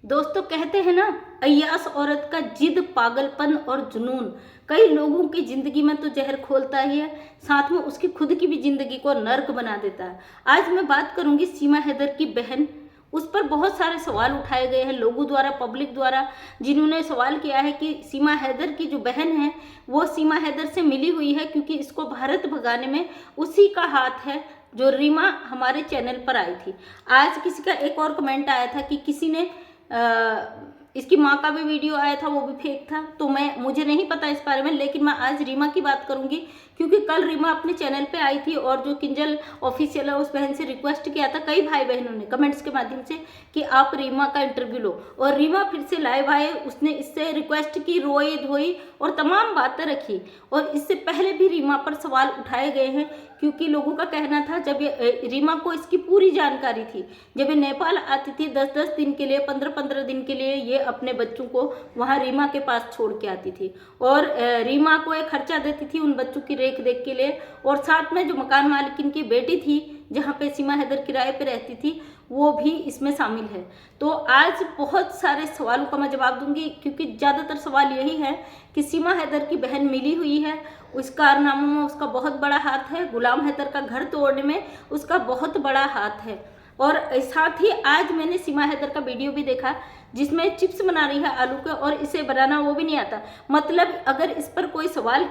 दोस्तों कहते हैं ना, अय्यास औरत का जिद, पागलपन और जुनून कई लोगों की जिंदगी में तो जहर खोलता ही है, साथ में उसकी खुद की भी जिंदगी को नर्क बना देता है। आज मैं बात करूंगी सीमा हैदर की बहन। उस पर बहुत सारे सवाल उठाए गए हैं लोगों द्वारा, पब्लिक द्वारा, जिन्होंने सवाल किया है कि सीमा हैदर की जो बहन है वो सीमा हैदर से मिली हुई है क्योंकि इसको भारत भगाने में उसी का हाथ है जो रीमा हमारे चैनल पर आई थी। आज किसी का एक और कमेंट आया था कि किसी ने इसकी माँ का भी वीडियो आया था, वो भी फेक था। तो मुझे नहीं पता इस बारे में, लेकिन मैं आज रीमा की बात करूंगी क्योंकि कल रीमा अपने चैनल पे आई थी और जो किंजल ऑफिशियल है उस बहन से रिक्वेस्ट किया था कई भाई बहनों ने कमेंट्स के माध्यम से कि आप रीमा का इंटरव्यू लो, और रीमा फिर से लाइव आए। उसने इससे रिक्वेस्ट की, रोई धोई और तमाम बातें रखी। और इससे पहले भी रीमा पर सवाल उठाए गए हैं क्योंकि लोगों का कहना था, जब ये रीमा को इसकी पूरी जानकारी थी, जब ये नेपाल आती थी 10-10 दिन के लिए, 15-15 दिन के लिए, ये अपने बच्चों को वहाँ रीमा के पास छोड़ के आती थी और रीमा को एक खर्चा देती थी उन बच्चों की रेख देख के लिए। और साथ में जो मकान मालिकिन की बेटी थी जहाँ पे सीमा हैदर किराए पे रहती थी वो भी इसमें शामिल है। तो आज बहुत सारे सवालों का मैं जवाब दूंगी क्योंकि ज़्यादातर सवाल यही है कि सीमा हैदर की बहन मिली हुई है, उस कारनामों में उसका बहुत बड़ा हाथ है, गुलाम हैदर का घर तोड़ने में उसका बहुत बड़ा हाथ है। और साथ ही आज मैंने सीमा हैदर का वीडियो भी देखा जिसमें चिप्स बना रही है आलू के, और इसे बनाना वो भी नहीं आता। मतलब अगर इस पर कोई सवाल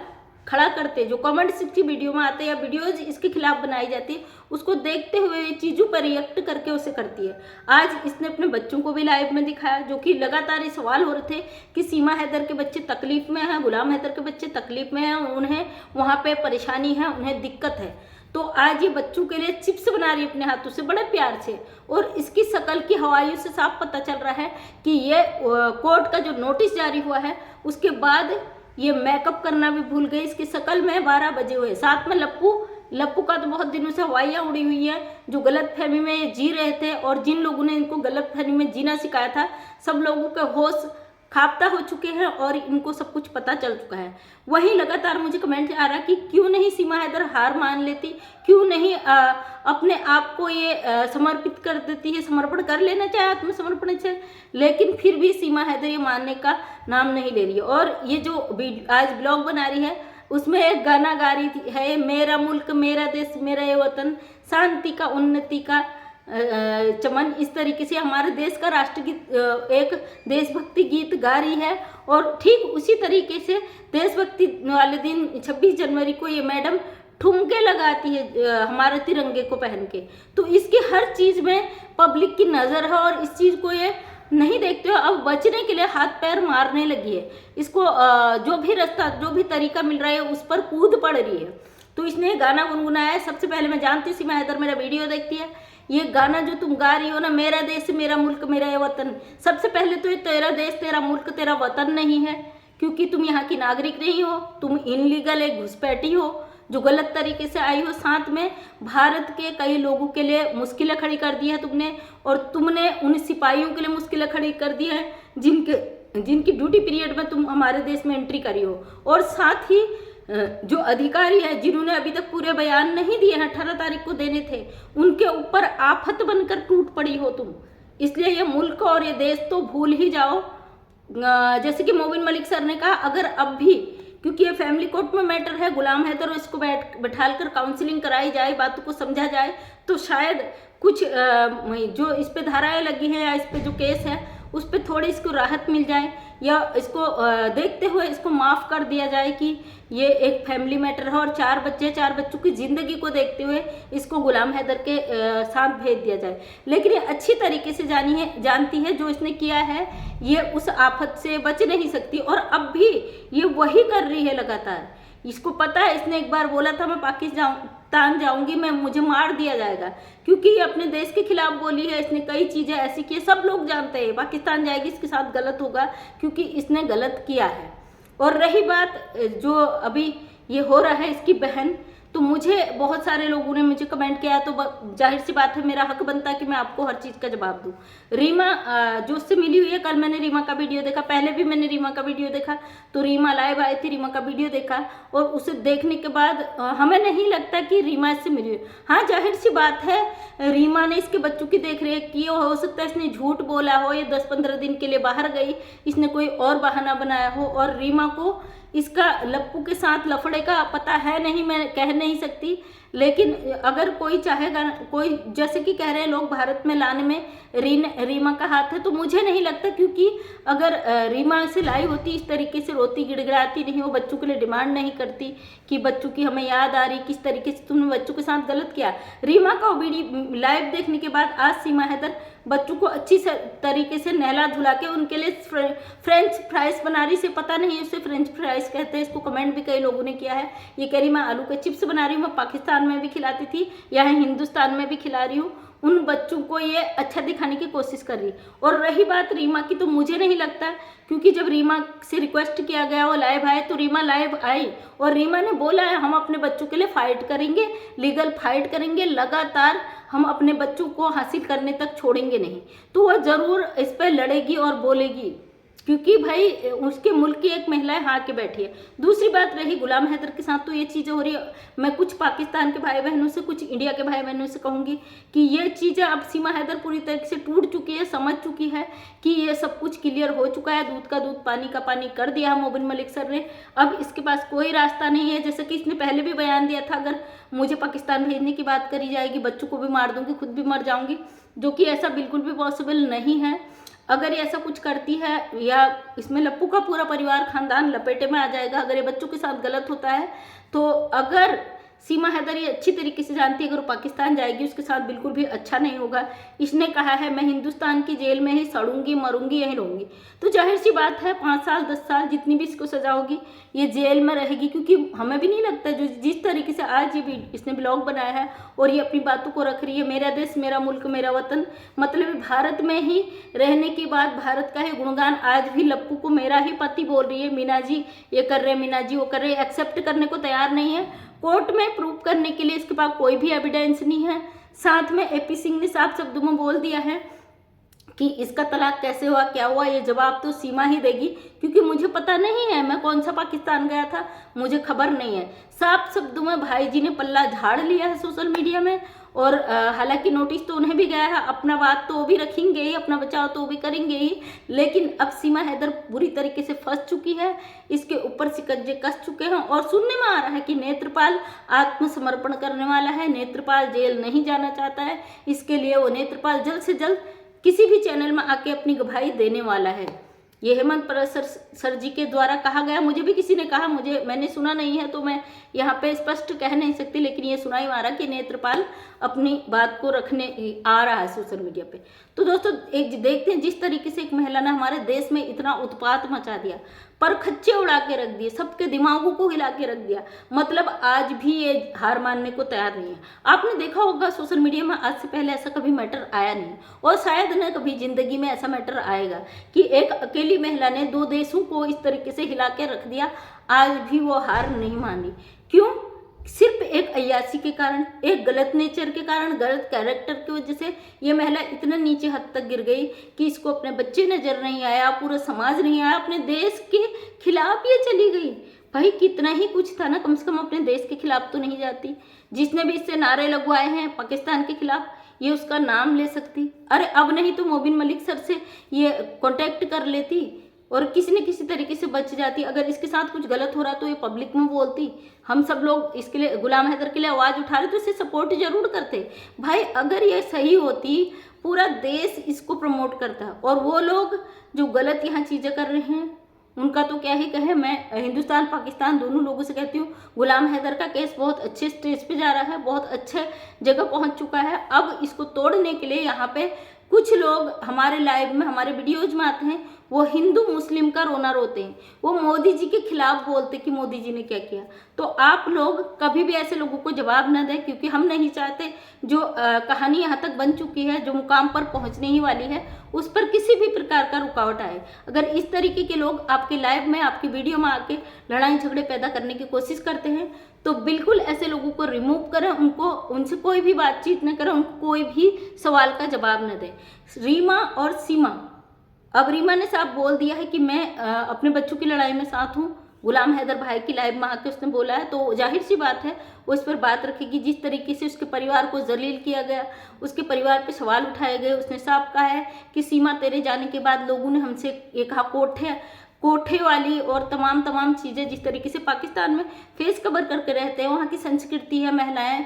खड़ा करते, जो कमेंट्स इसकी वीडियो में आते या वीडियोज इसके खिलाफ बनाई जाती, उसको देखते हुए चीज़ों पर रिएक्ट करके उसे करती है। आज इसने अपने बच्चों को भी लाइव में दिखाया, जो कि लगातार ये सवाल हो रहे थे कि सीमा हैदर के बच्चे तकलीफ में हैं, गुलाम हैदर के बच्चे तकलीफ में हैं, उन्हें वहाँ पे परेशानी है, उन्हें दिक्कत है। तो आज ये बच्चों के लिए चिप्स बना रही है अपने हाथों से बड़े प्यार से, और इसकी शक्ल की हवाइयों से साफ पता चल रहा है कि ये कोर्ट का जो नोटिस जारी हुआ है उसके बाद ये मेकअप करना भी भूल गई। इसकी शक्ल में 12 बजे हुए। साथ में लप्पू का तो बहुत दिनों से हवाइयाँ उड़ी हुई है, जो गलत फहमी में जी रहे थे, और जिन लोगों ने इनको गलत फहमी में जीना सिखाया था सब लोगों के होश खाप्ता हो चुके हैं और इनको सब कुछ पता चल चुका है। वहीं लगातार मुझे कमेंट आ रहा कि क्यों नहीं सीमा हैदर हार मान लेती, क्यों नहीं अपने आप को ये समर्पित कर देती है, समर्पण कर लेना चाहिए आत्मसमर्पण से, लेकिन फिर भी सीमा हैदर ये मानने का नाम नहीं ले रही है। और ये जो आज ब्लॉग बना रही है उसमें एक गाना गा रही है, मेरा मुल्क मेरा देश मेरा ये वतन, शांति का उन्नति का चमन, इस तरीके से हमारे देश का राष्ट्रगीत, एक देशभक्ति गीत गा रही है। और ठीक उसी तरीके से देशभक्ति वाले दिन 26 जनवरी को ये मैडम ठुमके लगाती है हमारे तिरंगे को पहन के। तो इसकी हर चीज़ में पब्लिक की नज़र है और इस चीज़ को ये नहीं देखते हो। अब बचने के लिए हाथ पैर मारने लगी है, इसको जो भी रास्ता, जो भी तरीका मिल रहा है उस पर कूद पड़ रही है। तो इसने गाना गुनगुनाया है। सबसे पहले मैं जानती हूँ सीमा हैदर मेरा वीडियो देखती है, ये गाना जो तुम गा रही हो ना, मेरा देश मेरा मुल्क मेरा ये वतन, सबसे पहले तो ये तेरा देश तेरा मुल्क तेरा वतन नहीं है क्योंकि तुम यहाँ की नागरिक नहीं हो, तुम इनलीगल एक घुसपैठी हो जो गलत तरीके से आई हो। साथ में भारत के कई लोगों के लिए मुश्किलें खड़ी कर दी है तुमने, और तुमने उन सिपाहियों के लिए मुश्किलें खड़ी कर दी है जिनकी ड्यूटी पीरियड में तुम हमारे देश में एंट्री करी हो। और साथ ही जो अधिकारी हैं जिन्होंने अभी तक पूरे बयान नहीं दिए हैं, 18 तारीख को देने थे, उनके ऊपर आफत बनकर टूट पड़ी हो तुम। इसलिए ये मुल्क और ये देश तो भूल ही जाओ। जैसे कि मोबिन मलिक सर ने कहा, अगर अब भी, क्योंकि ये फैमिली कोर्ट में मैटर है, गुलाम हैदर और इसको बैठाकर काउंसलिंग कराई जाए, बातों को समझा जाए, तो शायद कुछ जो इस पे धाराएं लगी हैं या इस पे जो केस है उस पे थोड़ी इसको राहत मिल जाए, या इसको देखते हुए इसको माफ़ कर दिया जाए कि ये एक फैमिली मैटर है और 4 बच्चे, 4 बच्चों की ज़िंदगी को देखते हुए इसको गुलाम हैदर के साथ भेज दिया जाए। लेकिन ये अच्छी तरीके से जानती है जो इसने किया है, ये उस आफत से बच नहीं सकती और अब भी ये वही कर रही है लगातार। इसको पता है, इसने एक बार बोला था मैं पाकिस्तान जाऊंगी, मैं मुझे मार दिया जाएगा, क्योंकि ये अपने देश के खिलाफ बोली है। इसने कई चीज़ें ऐसी की, सब लोग जानते हैं पाकिस्तान जाएगी इसके साथ गलत होगा क्योंकि इसने गलत किया है। और रही बात जो अभी ये हो रहा है इसकी बहन, तो मुझे बहुत सारे लोगों ने मुझे कमेंट किया, तो जाहिर सी बात है मेरा हक बनता है कि मैं आपको हर चीज़ का जवाब दूँ। रीमा जो उससे मिली हुई है, कल मैंने रीमा का वीडियो देखा, पहले भी मैंने रीमा का वीडियो देखा, तो रीमा लाइव आई थी, रीमा का वीडियो देखा और उसे देखने के बाद हमें नहीं लगता कि रीमा इससे मिली हुई। हाँ, जाहिर सी बात है रीमा ने इसके बच्चों की देख रेख की, हो सकता है इसने झूठ बोला हो, ये 10-15 दिन के लिए बाहर गई, इसने कोई और बहाना बनाया हो, और रीमा को इसका लप्पू के साथ लफड़े का पता है नहीं, मैं कह नहीं सकती। लेकिन अगर कोई चाहेगा, कोई जैसे कि कह रहे हैं लोग भारत में लाने में रीमा का हाथ है, तो मुझे नहीं लगता, क्योंकि अगर रीमा से लाई होती, इस तरीके से रोती गिड़गिड़ाती नहीं, वो बच्चों के लिए डिमांड नहीं करती कि बच्चों की हमें याद आ रही, किस तरीके से तुमने बच्चों के साथ गलत किया। रीमा का वीडियो लाइव देखने के बाद आज सीमा हैदर बच्चों को अच्छी तरीके से नहला धुला के उनके लिए फ्रेंच फ्राइज बना रही, से पता नहीं उसे फ्रेंच फ्राइज कहते हैं, इसको कमेंट भी कई लोगों ने किया है। ये कह रही मैं आलू के चिप्स बना रही हूँ, मैं पाकिस्तान में भी खिलाती थी, यहाँ हिंदुस्तान में भी खिला रही हूँ, उन बच्चों को ये अच्छा दिखाने की कोशिश कर रही। और रही बात रीमा की, तो मुझे नहीं लगता, क्योंकि जब रीमा से रिक्वेस्ट किया गया वो लाइव आए, तो रीमा लाइव आई और रीमा ने बोला है हम अपने बच्चों के लिए फाइट करेंगे, लीगल फाइट करेंगे, लगातार हम अपने बच्चों को हासिल करने तक छोड़ेंगे नहीं। तो वह ज़रूर इस पर लड़ेगी और बोलेगी, क्योंकि भाई उसके मुल्क की एक महिला हाँ के बैठी है। दूसरी बात रही गुलाम हैदर के साथ, तो ये चीज़ें हो रही है। मैं कुछ पाकिस्तान के भाई बहनों से, कुछ इंडिया के भाई बहनों से कहूँगी कि ये चीज़ें अब सीमा हैदर पूरी तरीके से टूट चुकी है, समझ चुकी है कि ये सब कुछ क्लियर हो चुका है, दूध का दूध पानी का पानी कर दिया मोबिन मलिक सर ने। अब इसके पास कोई रास्ता नहीं है, जैसे कि इसने पहले भी बयान दिया था, अगर मुझे पाकिस्तान भेजने की बात करी जाएगी, बच्चों को भी मार दूंगी, खुद भी मर जाऊंगी, जो कि ऐसा बिल्कुल भी पॉसिबल नहीं है। अगर ये ऐसा कुछ करती है, या इसमें लप्पू का पूरा परिवार खानदान लपेटे में आ जाएगा अगर ये बच्चों के साथ गलत होता है। तो अगर सीमा हैदर ये अच्छी तरीके से जानती है, अगर वो पाकिस्तान जाएगी उसके साथ बिल्कुल भी अच्छा नहीं होगा। इसने कहा है मैं हिंदुस्तान की जेल में ही सड़ूंगी, मरूंगी, यहीं रहूंगी। तो जाहिर सी बात है 5 साल 10 साल जितनी भी इसको सजा होगी ये जेल में रहेगी, क्योंकि हमें भी नहीं लगता जो जिस तरीके से आज ये इसने ब्लॉग बनाया है और ये अपनी बातों को रख रही है, मेरा देश मेरा मुल्क मेरा वतन, मतलब भारत में ही रहने के बाद भारत का ही गुणगान आज भी लप्पू को मेरा ही पति बोल रही है, मीना जी ये कर रहे, मीना जी वो कर रहे, एक्सेप्ट करने को तैयार नहीं है। कोर्ट में प्रूव करने के लिए इसके पास कोई भी एविडेंस नहीं है। साथ में एपी सिंह ने साफ शब्दों में बोल दिया है कि इसका तलाक कैसे हुआ, क्या हुआ, ये जवाब तो सीमा ही देगी, क्योंकि मुझे पता नहीं है, मैं कौन सा पाकिस्तान गया था, मुझे खबर नहीं है। साफ शब्दों में भाई जी ने पल्ला झाड़ लिया है सोशल मीडिया में, और हालांकि नोटिस तो उन्हें भी गया है, अपना बात तो वो भी रखेंगे ही, अपना बचाव तो वो भी करेंगे ही, लेकिन अब सीमा हैदर बुरी तरीके से फंस चुकी है, इसके ऊपर शिकंजे कस चुके हैं। और सुनने में आ रहा है कि नेत्रपाल आत्मसमर्पण करने वाला है, नेत्रपाल जेल नहीं जाना चाहता है, इसके लिए वो नेत्रपाल जल्द से जल्द किसी भी चैनल में आके अपनी गवाही देने वाला है। ये हेमंत सर जी के द्वारा कहा गया, मुझे भी किसी ने कहा, मैंने सुना नहीं है तो मैं यहाँ पे स्पष्ट कह नहीं सकती, लेकिन ये सुनाई मारा कि नेत्रपाल अपनी बात को रखने आ रहा है सोशल मीडिया पे। तो दोस्तों एक देखते हैं, जिस तरीके से एक महिला ने हमारे देश में इतना उत्पात मचा दिया, पर खच्चे उड़ा के रख दिए, सबके दिमागों को हिला के रख दिया, मतलब आज भी ये हार मानने को तैयार नहीं है। आपने देखा होगा सोशल मीडिया में आज से पहले ऐसा कभी मैटर आया नहीं, और शायद न कभी जिंदगी में ऐसा मैटर आएगा कि एक अकेली महिला ने 2 देशों को इस तरीके से हिला के रख दिया, आज भी वो हार नहीं मानी। क्यों? सिर्फ एक अय्याशी के कारण, एक गलत नेचर के कारण, गलत कैरेक्टर की वजह से ये महिला इतने नीचे हद तक गिर गई कि इसको अपने बच्चे नजर नहीं आया, पूरा समाज नहीं आया, अपने देश के खिलाफ ये चली गई। भाई कितना ही कुछ था ना, कम से कम अपने देश के खिलाफ तो नहीं जाती। जिसने भी इससे नारे लगवाए हैं पाकिस्तान के खिलाफ, ये उसका नाम ले सकती। अरे अब नहीं तो मोबिन मलिक सर से ये कॉन्टेक्ट कर लेती और किसी न किसी तरीके से बच जाती। अगर इसके साथ कुछ गलत हो रहा तो ये पब्लिक में बोलती, हम सब लोग इसके लिए, गुलाम हैदर के लिए आवाज़ उठा रहे तो इसे सपोर्ट जरूर करते। भाई अगर ये सही होती, पूरा देश इसको प्रमोट करता, और वो लोग जो गलत यहाँ चीज़ें कर रहे हैं उनका तो क्या ही कहे। मैं हिंदुस्तान पाकिस्तान दोनों लोगों से कहती हूँ, गुलाम हैदर का केस बहुत अच्छे स्टेज पे जा रहा है, बहुत अच्छे जगह पहुँच चुका है। अब इसको तोड़ने के लिए यहाँ पे कुछ लोग हमारे लाइव में, हमारे वीडियोज में आते हैं, वो हिंदू मुस्लिम का रोना रोते हैं, वो मोदी जी के खिलाफ बोलते कि मोदी जी ने क्या किया। तो आप लोग कभी भी ऐसे लोगों को जवाब न दें, क्योंकि हम नहीं चाहते जो कहानी यहाँ तक बन चुकी है, जो मुकाम पर पहुँचने ही वाली है, उस पर किसी भी प्रकार का रुकावट आए। अगर इस तरीके के लोग आपके लाइव में, आपकी वीडियो में आके लड़ाई झगड़े पैदा करने की कोशिश करते हैं तो बिल्कुल ऐसे लोगों को रिमूव करें, उनसे कोई भी बातचीत न करें, उनको कोई भी सवाल का जवाब न दें। रीमा और सीमा, अब रीमा ने साफ बोल दिया है कि मैं अपने बच्चों की लड़ाई में साथ हूँ। गुलाम हैदर भाई की लाइव में आके उसने बोला है, तो जाहिर सी बात है वो इस पर बात रखेगी। जिस तरीके से उसके परिवार को जलील किया गया, उसके परिवार पे सवाल उठाए गए, उसने साफ कहा है कि सीमा तेरे जाने के बाद लोगों ने हमसे ये कहा, कोठे वाली और तमाम चीज़ें, जिस तरीके से पाकिस्तान में फेस कवर करके रहते हैं, वहाँ की संस्कृति है, महिलाएं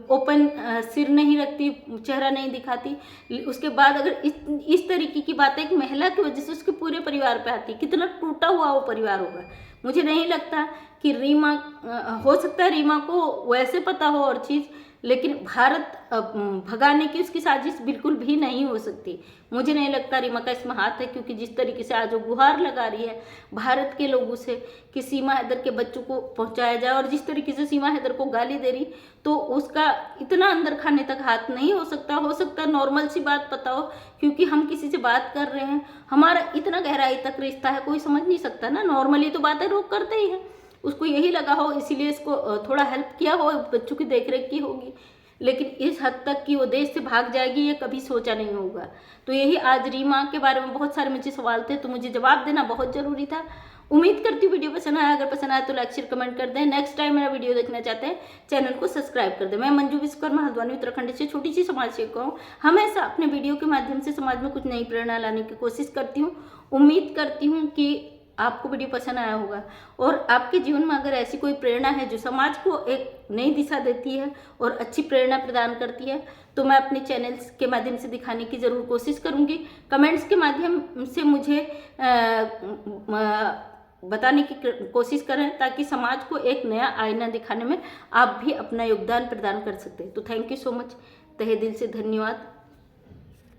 ओपन सिर नहीं रखती, चेहरा नहीं दिखाती। उसके बाद अगर इस तरीके की बात एक महिला की वजह से उसके पूरे परिवार पे आती, कितना टूटा हुआ वो परिवार होगा। मुझे नहीं लगता कि रीमा, हो सकता है रीमा को वैसे पता हो और चीज़, लेकिन भारत भगाने की उसकी साजिश बिल्कुल भी नहीं हो सकती। मुझे नहीं लगता रीमा का इसमें हाथ है, क्योंकि जिस तरीके से आज वो गुहार लगा रही है भारत के लोगों से कि सीमा हैदर के बच्चों को पहुंचाया जाए, और जिस तरीके से सीमा हैदर को गाली दे रही, तो उसका इतना अंदर खाने तक हाथ नहीं हो सकता। नॉर्मल सी बात पता हो, क्योंकि हम किसी से बात कर रहे हैं, हमारा इतना गहराई तक रिश्ता है, कोई समझ नहीं सकता ना। नॉर्मली तो बातें लोग करते ही हैं, उसको यही लगा हो इसीलिए इसको थोड़ा हेल्प किया हो, बच्चों की देखरेख की होगी, लेकिन इस हद तक कि वो देश से भाग जाएगी ये कभी सोचा नहीं होगा। तो यही आज रीमा के बारे में बहुत सारे मुझे सवाल थे, तो मुझे जवाब देना बहुत ज़रूरी था। उम्मीद करती हूँ वीडियो पसंद आया। अगर पसंद आया तो लाइक शेयर कमेंट कर दें। नेक्स्ट टाइम मेरा वीडियो देखना चाहते हैं चैनल को सब्सक्राइब कर दें। मैं मंजू विश्वकर्मा, हल्द्वानी उत्तराखंड से छोटी सी समाज सेविका हूँ। हमेशा अपने वीडियो के माध्यम से समाज में कुछ नई प्रेरणा लाने की कोशिश करती हूँ। उम्मीद करती हूँ कि आपको वीडियो पसंद आया होगा, और आपके जीवन में अगर ऐसी कोई प्रेरणा है जो समाज को एक नई दिशा देती है और अच्छी प्रेरणा प्रदान करती है, तो मैं अपने चैनल्स के माध्यम से दिखाने की ज़रूर कोशिश करूँगी। कमेंट्स के माध्यम से मुझे बताने की कोशिश करें, ताकि समाज को एक नया आईना दिखाने में आप भी अपना योगदान प्रदान कर सकते हैं। तो थैंक यू सो मच, तहे दिल से धन्यवाद।